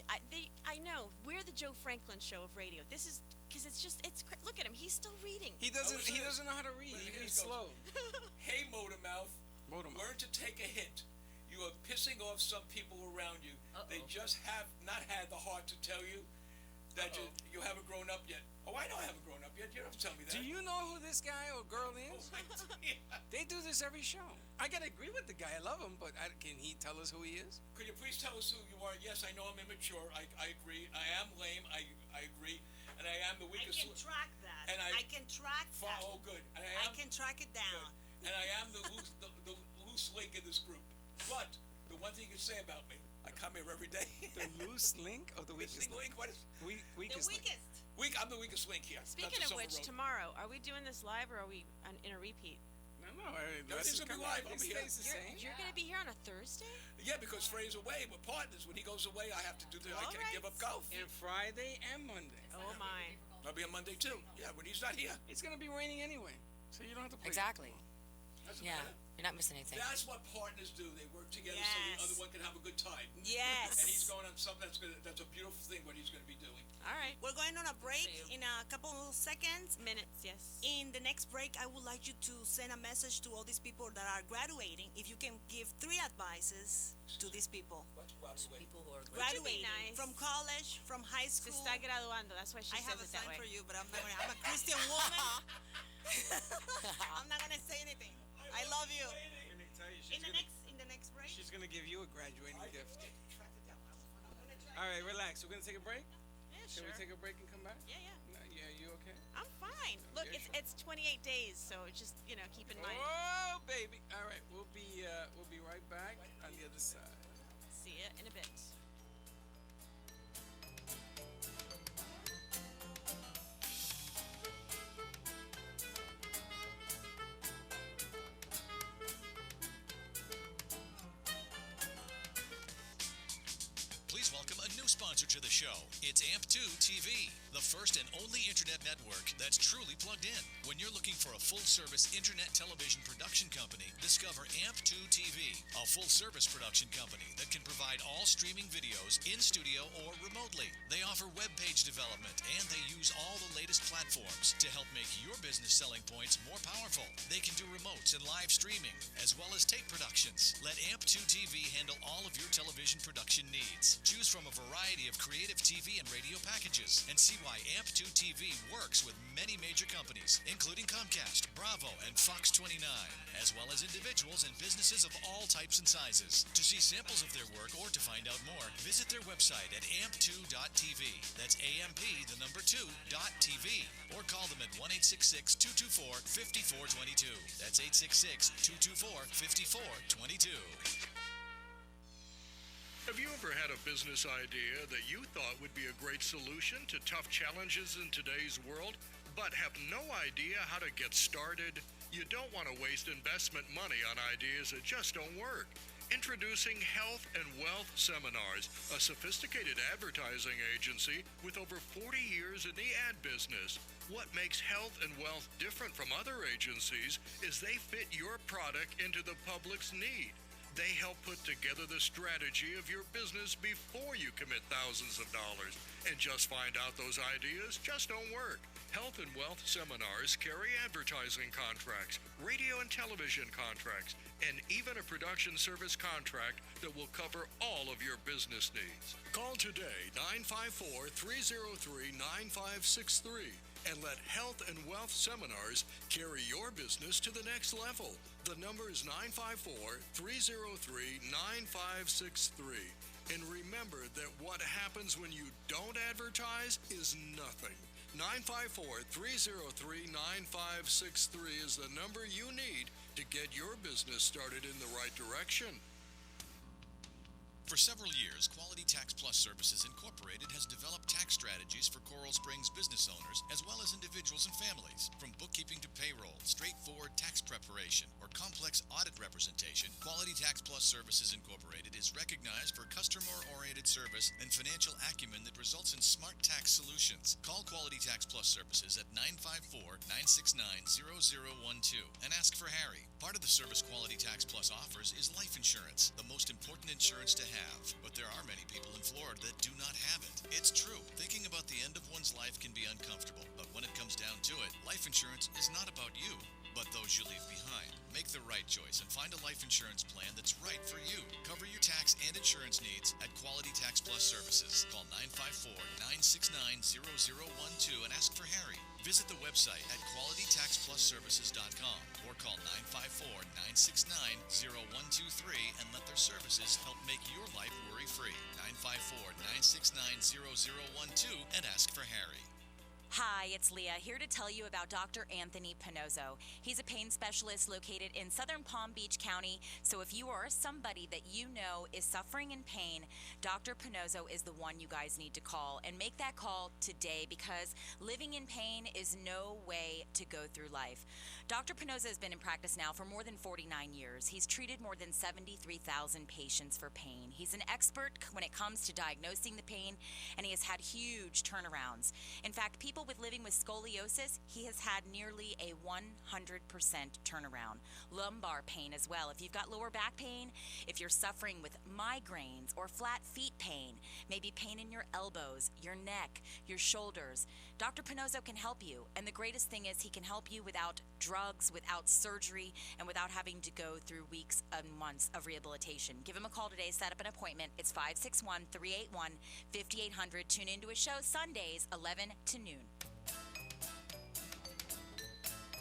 I know. We're the Joe Franklin show of radio. This is because look at him. He's still reading. He doesn't. listen He to this. doesn't know how to read. Wait, He here reads it goes. slow. Hey, Motormouth. Motormouth. Learn to take a hint. You are pissing off some people around you. They just have not had the heart to tell you that you haven't grown up yet. Oh, I know I haven't grown up yet. You don't have to tell me that. Do you know who this guy or girl is? Yeah. They do this every show. I gotta agree with the guy. I love him, but can he tell us who he is? Could you please tell us who you are? Yes, I know I'm immature. I agree. I am lame. I agree. And I am the I weakest. can track that. And I can track that. Oh, good. And I am can track it down. good. And I am the loose link in this group. But the one thing you can say about me, I come here every day. The loose link or the Missing weakest link? link? What is The Weakest link. weakest. I'm the weakest link here. Speaking That's of what which, someone wrote. tomorrow are we doing this live or are we in a repeat? No, Everything's gonna be live. I'll be here. You're gonna be here on a Thursday? Yeah, because Freddie's away. We're partners. When he goes away, I have to do I can't give up golf. And Friday and Monday. Oh my. I'll be on Monday too. Yeah, when he's not here. It's gonna be raining anyway, so you don't have to play. Exactly. Doesn't Yeah. matter. You're not missing anything. That's what partners do. They work together so the Yes. other one can have a good time. Yes. And he's going on something that's a beautiful thing what he's going to be doing. All right. We're going on a break in a couple of seconds. Minutes, yes. In the next break, I would like you to send a message to all these people that are graduating. If you can give 3 advices to these people. What's graduating? People who are Graduating nice. from college, from high Se school. está graduando. That's why she I says have a it that sign way. for you, but I'm not gonna. I'm a Christian woman. I'm not gonna say anything. I love you. I'm gonna tell you, In the next break. she's gonna give you a graduating gift. Track it down. I'm gonna try. All right, relax. We're gonna take a break. Yeah, Can sure. we take a break and come back? Yeah, yeah. No, yeah, you okay? I'm fine. Look, Yeah, it's 28 days, so just keep in mind. Oh, baby. All right, we'll be right back on the other side. See ya in a bit. Please welcome a new sponsor to the show. It's AMP2 TV, the first and only internet network that's truly plugged in. When you're looking for a full-service internet television production company, discover AMP2 TV, a full-service production company that can provide all streaming videos in studio or remotely. They offer web page development, and they use all the latest platforms to help make your business selling points more powerful. They can do remotes and live streaming, as well as tape productions. Let AMP2 TV handle all of your television production needs. Choose from a variety of creative TV and radio packages and see why AMP2 TV works with many major companies, including Comcast, Bravo, and Fox 29, as well as individuals and businesses of all types and sizes. To see samples of their work or to find out more, visit their website at amp2.tv. That's AMP, the number 2.tv. Or call them at 1-866-224-5422. That's 866-224-5422. Have you ever had a business idea that you thought would be a great solution to tough challenges in today's world, but have no idea how to get started? You don't want to waste investment money on ideas that just don't work. Introducing Health and Wealth Seminars, a sophisticated advertising agency with over 40 years in the ad business. What makes Health and Wealth different from other agencies is they fit your product into the public's need. They help put together the strategy of your business before you commit thousands of dollars. And just find out those ideas just don't work. Health and Wealth Seminars carry advertising contracts, radio and television contracts, and even a production service contract that will cover all of your business needs. Call today, 954-303-9563, and let Health and Wealth Seminars carry your business to the next level. The number is 954-303-9563. And remember that what happens when you don't advertise is nothing. 954-303-9563 is the number you need to get your business started in the right direction. For several years, Quality Tax Plus Services Incorporated has developed tax strategies for Coral Springs business owners as well as individuals and families. From bookkeeping to payroll, straightforward tax preparation, or complex audit representation, Quality Tax Plus Services Incorporated is recognized for customer-oriented service and financial acumen that results in smart tax solutions. Call Quality Tax Plus Services at 954-969-0012 and ask for Harry. Part of the service Quality Tax Plus offers is life insurance, the most important insurance to have. But there are many people in Florida that do not have it. It's true. Thinking about the end of one's life can be uncomfortable, but when it comes down to it, life insurance is not about you, but those you leave behind. Make the right choice and find a life insurance plan that's right for you. Cover your tax and insurance needs at Quality Tax Plus Services. Call 954-969-0012 and ask for Harry. Visit the website at qualitytaxplusservices.com or call 954-969-0123 and let their services help make your life worry-free. 954-969-0012 and ask for Harry. Hi, it's Leah, here to tell you about Dr. Anthony Pinozzo. He's a pain specialist located in southern Palm Beach County, so if you or somebody that you know is suffering in pain, Dr. Pinozzo is the one you guys need to call. And make that call today because living in pain is no way to go through life. Dr. Pinoza has been in practice now for more than 49 years. He's treated more than 73,000 patients for pain. He's an expert when it comes to diagnosing the pain, and he has had huge turnarounds. In fact, people living with scoliosis, he has had nearly a 100% turnaround. Lumbar pain as well. If you've got lower back pain, if you're suffering with migraines or flat feet pain, maybe pain in your elbows, your neck, your shoulders, Dr. Pinoza can help you. And the greatest thing is he can help you without drugs, without surgery, and without having to go through weeks and months of rehabilitation. Give him a call today, set up an appointment. It's 561-381-5800. Tune into his show Sundays, 11 to noon.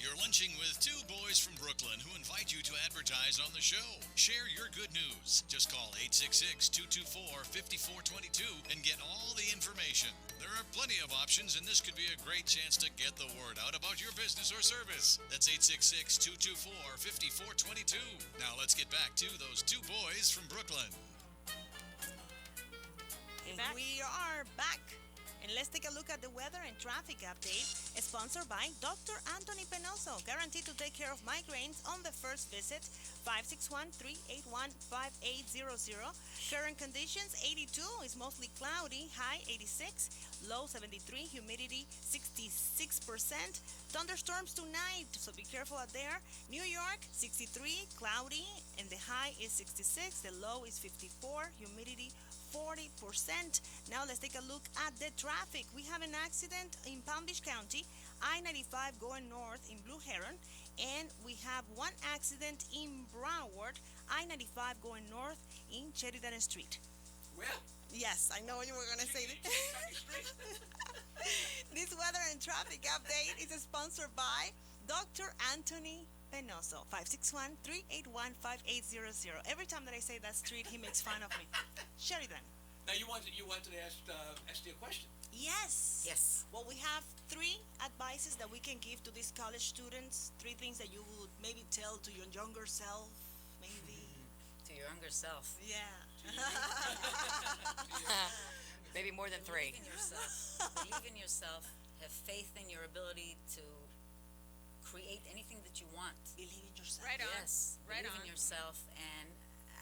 You're lunching with two boys from Brooklyn who invite you to advertise on the show. Share your good news. Just call 866-224-5422 and get all the information. There are plenty of options, and this could be a great chance to get the word out about your business or service. That's 866-224-5422. Now let's get back to those two boys from Brooklyn. We are back. And let's take a look at the weather and traffic update, sponsored by Dr. Anthony Penoso, guaranteed to take care of migraines on the first visit. 561-381-5800. Current conditions, 82 is mostly cloudy, high 86, low 73, humidity 66%. Thunderstorms tonight, so be careful out there. New York, 63, cloudy, and the high is 66, the low is 54, humidity 40%. Now let's take a look at the traffic. We have an accident in Palm Beach County, I-95 going north in Blue Heron, and we have one accident in Broward, I-95 going north in Sheridan Street. Well, yes, I know you were going to say that. This weather and traffic update is sponsored by Dr. Anthony Penoso, 561-381-5800. Every time that I say that street, he makes fun of me. Sheridan. now you wanted to ask Estee a question. Yes. Yes. Well, we have 3 advices that we can give to these college students. 3 things that you would maybe tell to your younger self, maybe. To your younger self. Yeah. Maybe more than 3. Believe in yourself. Believe in yourself. Have faith in your ability to create anything that you want. Believe in yourself. Right on. Yes. Right Believe on. in yourself and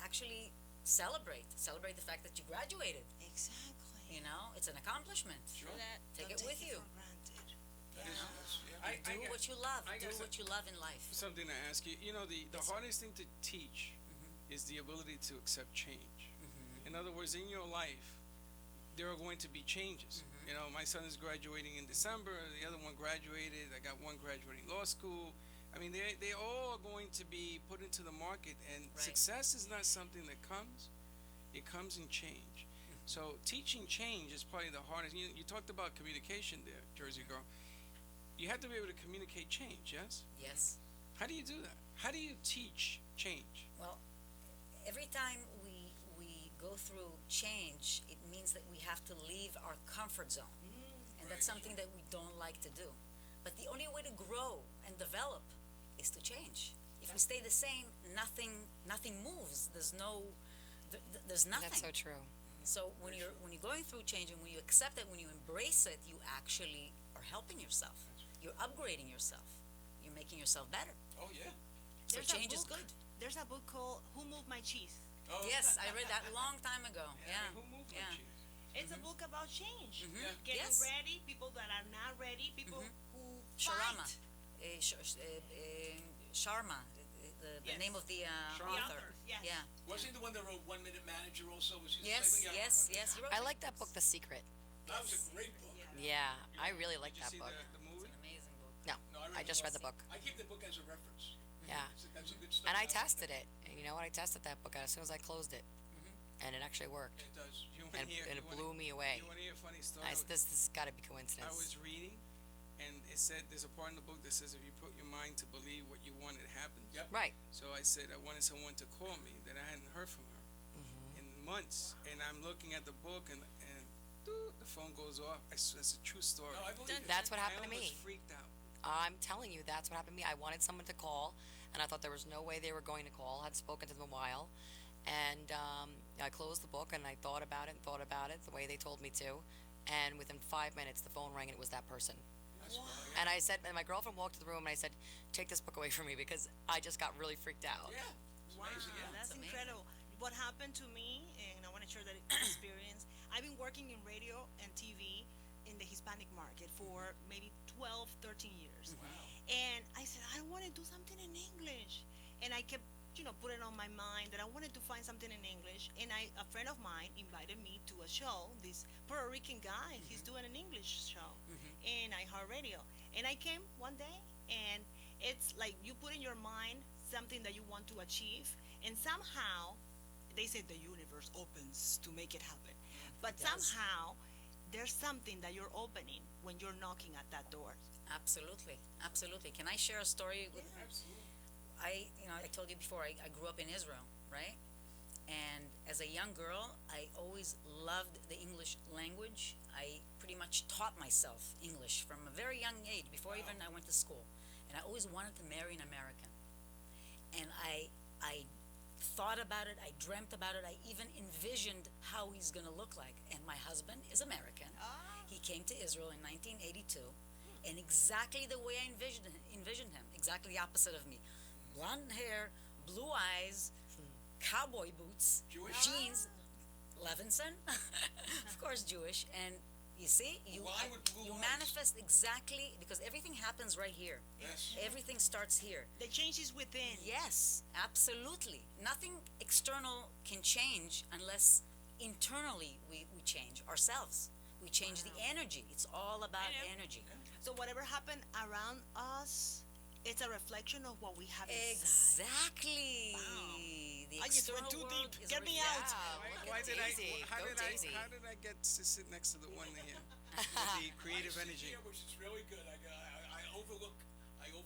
actually celebrate the fact that you graduated. Exactly. You know, it's an accomplishment. Sure. That, Take Don't it with you. for granted. That is- I Do got what you love. I Do got what you love in life. something to ask you. You know, the hardest thing to teach is the ability to accept change. In other words, in your life, there are going to be changes. You know, my son is graduating in December. The other one graduated. I got one graduating law school. I mean, they all are going to be put into the market, and Right. success is not something that comes. It comes in change. So teaching change is probably the hardest. You talked about communication there, Jersey girl. You have to be able to communicate change, yes? Yes. How do you do that? How do you teach change? Well, every time we go through change, it means that we have to leave our comfort zone. And that's something that we don't like to do. But the only way to grow and develop is to change. If we stay the same, nothing moves. There's nothing. That's so true. So when you're going through change and when you accept it, when you embrace it, you actually are helping yourself. You're upgrading yourself. You're making yourself better. Oh yeah. So There's a change is book. good. There's a book called Who Moved My Cheese? Oh. Yes, I read that a long time ago. Yeah. I mean, who moved my Yeah. cheese? It's a book about change. Yeah. Getting Yes. ready, people that are not ready, people who Sharma. fight. Sharma, the Yes. name of the The author. author, yes. Yeah. Was he the one that wrote 1 Minute Manager also? Was he the Yes, same thing? Yeah, yes, 1 Minute yes. He wrote I like that book, The Secret. That was a great book. Yeah, I really like Did you that see book. the movie? It's an amazing book. No, No, I just read the book. I keep the book as a reference. Yeah. That's a good stuff. And I tested it. And you know what? I tested that book out as soon as I closed it. And it actually worked. It does. You wanna And, hear- and you it wanna- blew me away. You want to hear a funny story? This has got to be I coincidence. was reading, and it said there's a part in the book that says if you put your mind to believe what you want, it happens. Yep. Right. So I said I wanted someone to call me that I hadn't heard from her in months, and I'm looking at the book, and doot, the phone goes off. That's a true story. No, I believe it. That's what I happened to almost me. freaked out. I'm telling you, that's what happened to me. I wanted someone to call, and I thought there was no way they were going to call. I'd spoken to them a while, and I closed the book, and I thought about it the way they told me to, and within 5 minutes, the phone rang, and it was that person. And I said, and my girlfriend walked to the room, and I said, "Take this book away from me because I just got really freaked out." Yeah. It's Wow, amazing. Yeah. that's amazing. incredible. What happened to me, and I want to share that experience. I've been working in radio and TV in the Hispanic market for maybe 12, 13 years. And I said, I want to do something in English. And I kept, putting on my mind that I wanted to find something in English. And a friend of mine invited me to a show, this Puerto Rican guy, he's doing an English show in iHeartRadio. And I came one day, and it's like you put in your mind something that you want to achieve, and somehow they say the universe opens to make it happen. But somehow there's something that you're opening when you're knocking at that door. Absolutely, absolutely. Can I share a story with? Absolutely. I told you before, I grew up in Israel, right? And as a young girl, I always loved the English language. I pretty much taught myself English from a very young age, before even I went to school. And I always wanted to marry an American. And I thought about it, I dreamt about it, I even envisioned how he's gonna look like. And my husband is American. He came to Israel in 1982, and exactly the way I envisioned him, exactly the opposite of me. Blonde hair, blue eyes, cowboy boots, Jewish? jeans, Levinson, of course Jewish, and you see, you Why with blue eyes? manifest exactly, because everything happens right here. Yes. Everything starts here. The change is within. Yes, absolutely. Nothing external can change unless internally we change ourselves. We change the energy. It's all about energy. So whatever happened around us, it's a reflection of what we have inside. Exactly. Wow. The I just went external too world deep. is Get a me reflection. out. Why did I? Daisy. How Go did Daisy. I? How did I get to sit next to the one here with the creative I energy? Here, which is really good. I overlook our kingdom.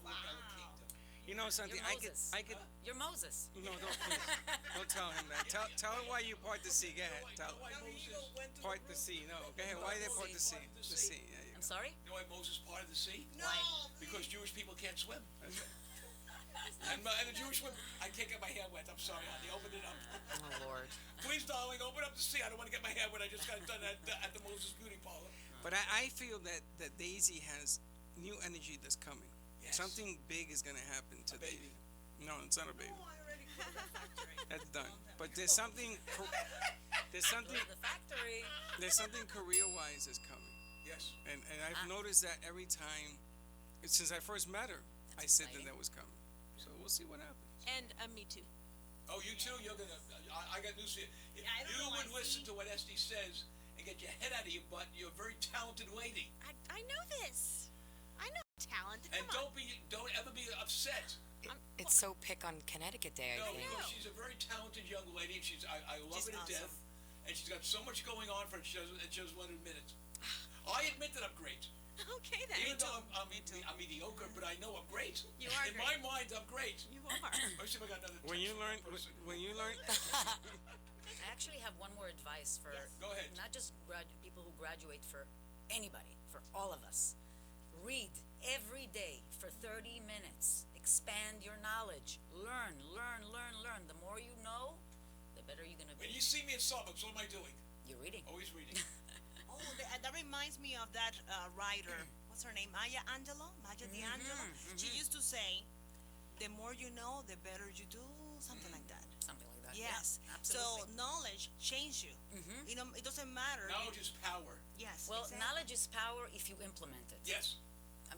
You know something? You're Moses. I could. You're Moses. No, don't please. Don't tell him that. Tell him why you part the sea. Go ahead. Tell him. Part the sea. No. Go ahead. Why they part the sea? The sea. There you I'm go. sorry? You know why Moses parted the sea? No. Because Jewish people can't swim. And the Jewish women, I can't get my hair wet. I'm sorry, honey. Open it up. Oh Lord. Please, darling, open up the sea. I don't want to get my hair wet. I just got it done at the Moses Beauty Parlor. But I feel that Daisy has new energy that's coming. Yes. Something big is gonna happen to A baby. Daisy. No, it's not a baby. Oh, I already closed that factory. That's done. But there's something. There's something. The factory. There's something career-wise is coming. Yes. And I've noticed that every time, since I first met her, I said that exciting. that was coming. So we'll see what happens. And me too. Oh, you too? You're going to... I got news for you. If I don't you know, would I listen see. to what Estee says and get your head out of your butt, you're a very talented lady. I know this. I know talented. And Come on. don't ever be upset. It's so pick on Connecticut Day, I No, think. because she's a very talented young lady. I love She's her to awesome. death. And she's got so much going on for her, she doesn't want to admit it. I admit that I'm great. Okay then. Even though I'm mediocre, but I know I'm great. You are In great. my mind, I'm great. You are. Let me see if I got another When text you from learn, that person. when you learn, I actually have one more advice for Go ahead. not just people who graduate, for anybody, for all of us. Read every day for 30 minutes. Expand your knowledge. Learn. The more you know, the better you're going to When be. you see me in Starbucks, what am I doing? You're reading. Always reading. Oh, that reminds me of that writer. What's her name? Maya Angelou? Maya D'Angelo? She used to say, the more you know, the better you do. Something like that. Something like that. Yes. Yeah, So absolutely. knowledge changes you. You know, it doesn't matter. Knowledge is power. Yes. Well, exactly. knowledge is power if you implement it. Yes.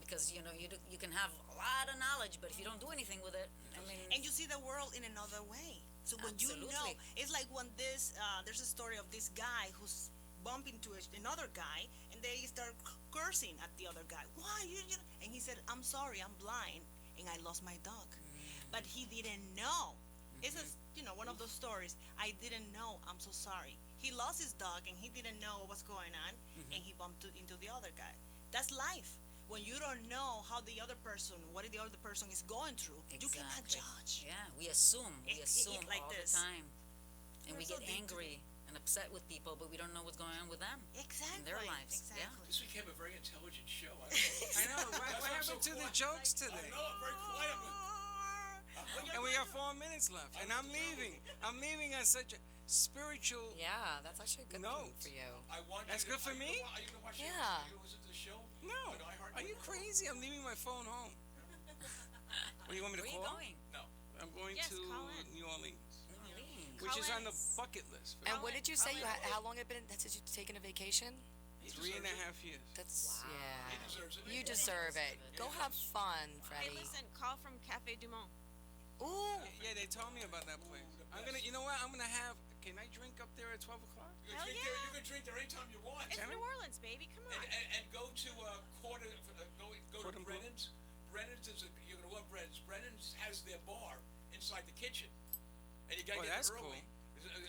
Because, you can have a lot of knowledge, but if you don't do anything with it, I mean... And you see the world in another way. So when you know, Absolutely. it's like when there's a story of this guy who's bumping into another guy, and they start cursing at the other guy. Why you? And he said, "I'm sorry, I'm blind, and I lost my dog." But he didn't know. It's one of those stories. I didn't know. I'm so sorry. He lost his dog, and he didn't know what was going on, and he bumped into the other guy. That's life. When you don't know how the other person, what the other person is going through, you cannot Exactly. judge. Yeah, we assume. We assume like all this. the time. And We're we so get deep angry and upset with people, but we don't know what's going on with them. Exactly. In their lives. Exactly. Yeah. This became a very intelligent show. I know. What That's why I'm happened so to the quiet. jokes I today? know, I'm very quiet. And we have 4 minutes left, and I'm leaving. I'm leaving on such a. spiritual. Yeah, that's actually a good thing Note. for you. I want That's you good for me? Are you gonna watch Yeah. Are you gonna listen to the show? No. On iHeart Are you Radio? crazy? I'm leaving my phone home. What, you want me to Where are you call? going? No. I'm going Yes, to call in. New Orleans, Orleans. which is Call on the in. bucket list. And what did you say? Colin. How long had it been since you've taken a vacation? 3.5 years. That's He yeah. deserves it. You deserve it. Go have fun, Hey, Freddie. listen, call from Cafe Du Monde. Ooh. Yeah, they told me about that place. I'm gonna, you know what? I'm gonna have. Can I drink up there at 12 o'clock? You can Hell drink yeah. there. You can drink there anytime you want. It's Can New I? Orleans, baby. Come on. And go to quarter. Go to Cordon Bleu? Brennan's. Brennan's is you're gonna love Brennan's. Brennan's has their bar inside the kitchen, and you gotta Oh, get that's there early.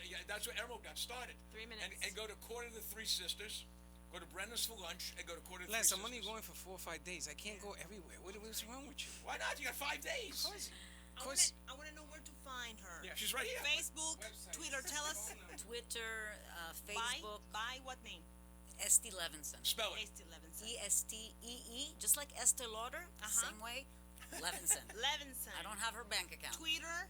Yeah, that's where Emerald got started. 3 minutes. And go to Quarter to the Three Sisters. Go to Brennan's for lunch and go to Quarter to Les, Three I'm only Sisters. going for 4 or 5 days. I can't go everywhere. What's wrong with you? Why not? You got 5 days. I wanna know where to find her. Yeah. She's right here. Facebook, Website. Twitter. Tell us. Twitter, By Facebook, what name? Estee Levinson. Spell it. Estee Levinson. ESTEE, just like Estee Lauder, same way. Levinson. Levinson. I don't have her bank account. Twitter,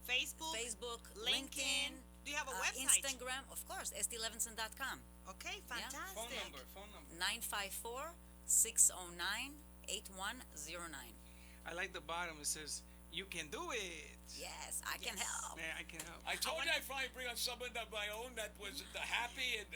Facebook, Facebook, LinkedIn. Do you have a website? Instagram, of course, esteelevinson.com. Okay, Phone fantastic. number. 954-609-8109. I like the bottom. It says, "You can do it." Yes, I can help. Yeah, I can help. I told you I'd finally bring on someone of my own that was happy and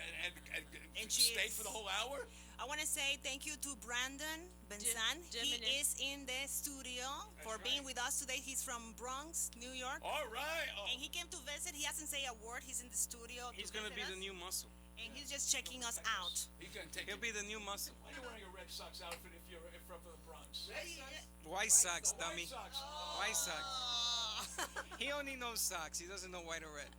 And she stayed is. for the whole hour. I want to say thank you to Brandon Benzan. He Jimenez. is in the studio for being with us today. He's from Bronx, New York. All right. Oh. And he came to visit. He hasn't said a word. He's in the studio. He's to gonna be visit the us, new muscle. And he's just checking us out. He's gonna take He'll you. be the new muscle. Why are you wearing a Red Sox outfit if you're from the Bronx? White socks, The White dummy. Sox. White socks. He only knows socks. He doesn't know white or red.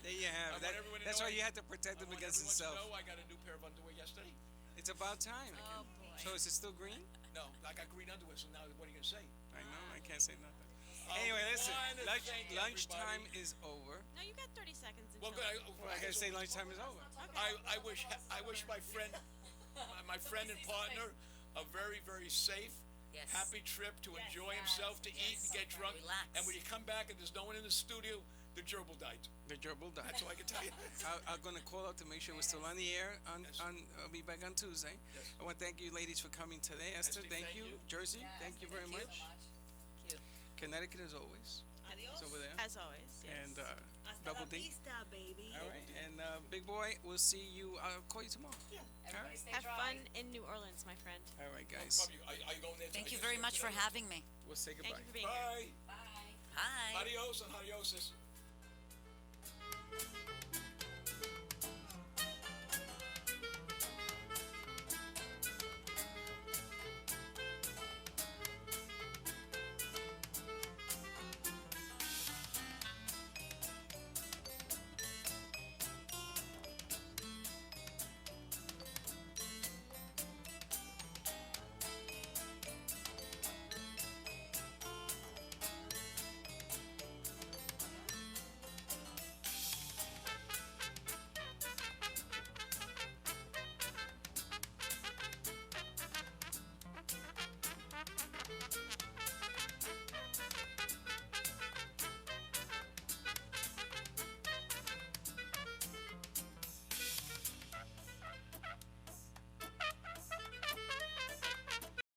There you have it. I want everyone to That's know why I- you had to protect him I want against everyone to himself. know I got a new pair of underwear yesterday. It's about time. Oh, boy. So is it still green? No, I got green underwear. So now, what are you gonna say? I know. I can't say nothing. I Anyway, listen. wanna thank Lunchtime everybody. is over. No, you got 30 seconds Well, until. Well, I gotta say lunchtime is over. I wish my friend, my friend and partner, a very very safe, Yes. happy trip to enjoy himself, to eat and get drunk. Relax. And when you come back and there's no one in the studio, the gerbil died. The gerbil died. That's all I can tell you. I'm gonna call out to make sure we're still on the air. Yes. I'll be back on Tuesday. Yes. I want to thank you, ladies, for coming today. Esther, Esther, thank thank you. you. Jersey, thank you very much. Thank you. Connecticut, as always, Adios. is over there. As always. Yes. And Hasta Double la D. vista, baby. All right, and Big Boy, we'll see you. I'll call you tomorrow. All right. Have fun in New Orleans, my friend. All right, guys. Are you going there? Thank you very much for having me. We'll say Thank goodbye. you for being here. Bye. Hi. Adios and adiosis.